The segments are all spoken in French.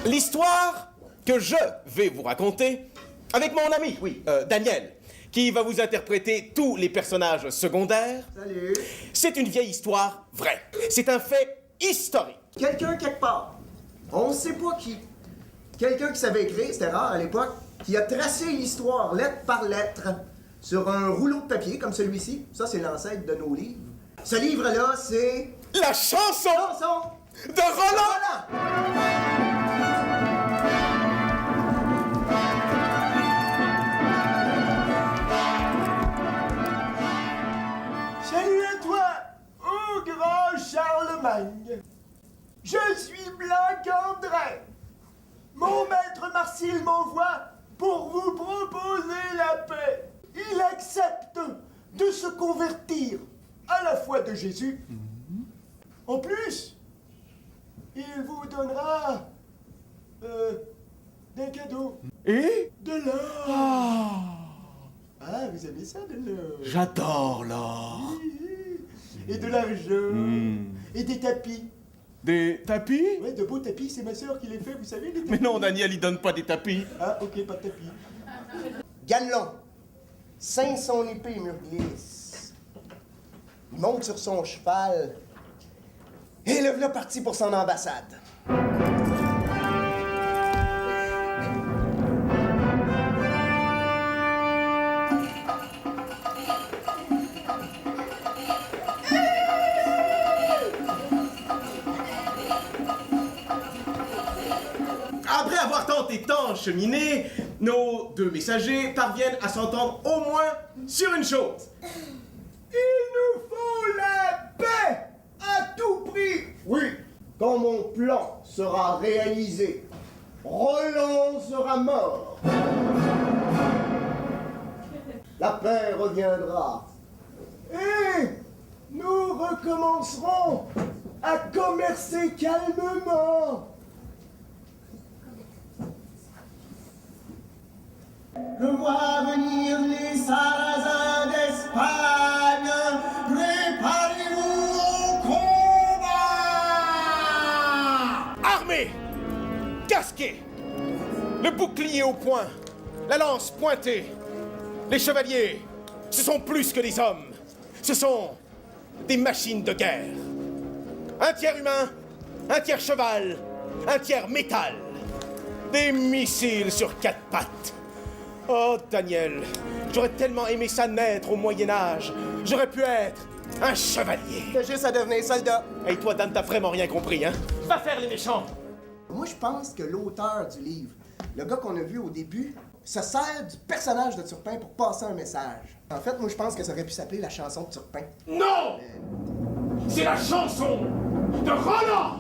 L'histoire que je vais vous raconter, avec mon ami, Daniel, qui va vous interpréter tous les personnages secondaires. Salut. C'est une vieille histoire vraie. C'est un fait historique. Quelqu'un quelque part, on ne sait pas qui, quelqu'un qui savait écrire, c'était rare à l'époque, qui a tracé l'histoire lettre par lettre sur un rouleau de papier comme celui-ci. Ça, c'est l'ancêtre de nos livres. Ce livre-là, c'est... La chanson de Roland! Salut à toi, ô grand Charlemagne. Je suis Blancandré. Mon maître Marcille m'envoie pour vous proposer la paix. Il accepte de se convertir à la foi de Jésus. En plus, il vous donnera des cadeaux. Et? De l'or. Ah, vous aimez ça, de l'or? J'adore l'or. Et de l'argent. Et des tapis. Des tapis? Ouais, de beaux tapis, c'est ma sœur qui les fait, vous savez, les tapis. Mais non, Daniel, il donne pas des tapis. Ah, ok, pas de tapis. Ganelon, ceint son épée murglisse. Il monte sur son cheval et le voilà parti pour son ambassade. Après avoir tant et tant cheminé, nos deux messagers parviennent à s'entendre au moins sur une chose. Il nous faut la paix à tout prix. Oui, quand mon plan sera réalisé, Roland sera mort. La paix reviendra. Et nous recommencerons à commercer calmement. Je vois venir les Sarrasins d'Espagne. Préparez-vous au combat! Armés, casqués, le bouclier au poing, la lance pointée. Les chevaliers, ce sont plus que des hommes. Ce sont des machines de guerre. Un tiers humain, un tiers cheval, un tiers métal. Des missiles sur 4 pattes. Oh, Daniel, j'aurais tellement aimé ça naître au Moyen-Âge. J'aurais pu être un chevalier. T'as juste à devenir soldat. Et toi, Dan, t'as vraiment rien compris, hein? Va faire les méchants! Moi, je pense que l'auteur du livre, le gars qu'on a vu au début, se sert du personnage de Turpin pour passer un message. En fait, moi, je pense que ça aurait pu s'appeler la chanson de Turpin. Non! C'est la chanson de Roland!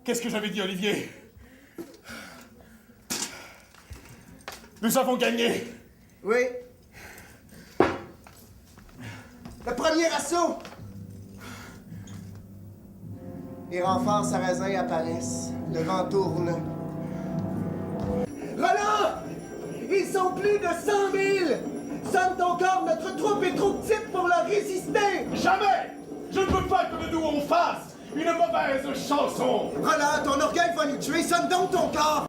Qu'est-ce que j'avais dit, Olivier? Nous avons gagné! Oui. Le premier assaut! Les renforts sarrasins apparaissent. Le vent tourne. Roland! Ils sont plus de 100 000! Sonne ton corps, notre troupe est trop petite pour leur résister! Jamais! Je ne veux pas que de nous on fasse une mauvaise chanson. Roland, ton orgueil va nous tuer, sonne donc ton corps!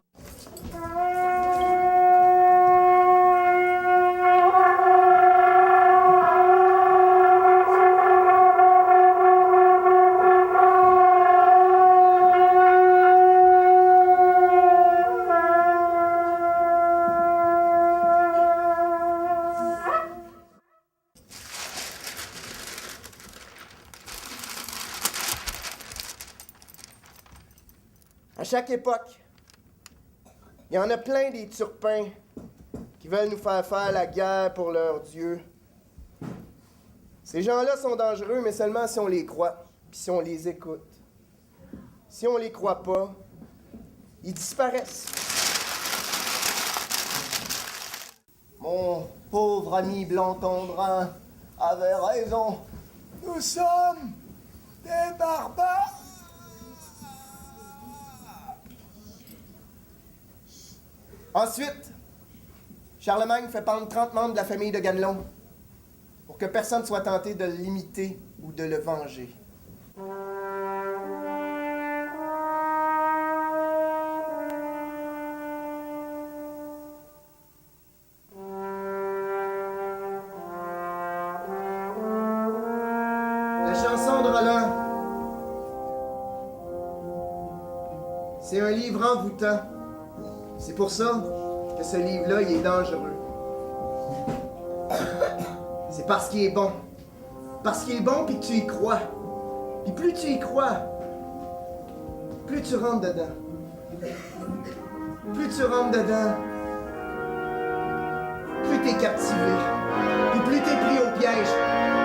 À chaque époque, il y en a plein des Turpins qui veulent nous faire la guerre pour leur Dieu. Ces gens-là sont dangereux, mais seulement si on les croit, puis si on les écoute. Si on les croit pas, ils disparaissent. Mon pauvre ami Blanc Tondran avait raison. Nous sommes des barbares. Ensuite, Charlemagne fait pendre 30 membres de la famille de Ganelon pour que personne soit tenté de l'imiter ou de le venger. La chanson de Roland, c'est un livre envoûtant. C'est pour ça que ce livre-là, il est dangereux. C'est parce qu'il est bon. Parce qu'il est bon puis que tu y crois. Puis plus tu y crois, plus tu rentres dedans. Plus tu rentres dedans, plus t'es captivé. Puis plus t'es pris au piège.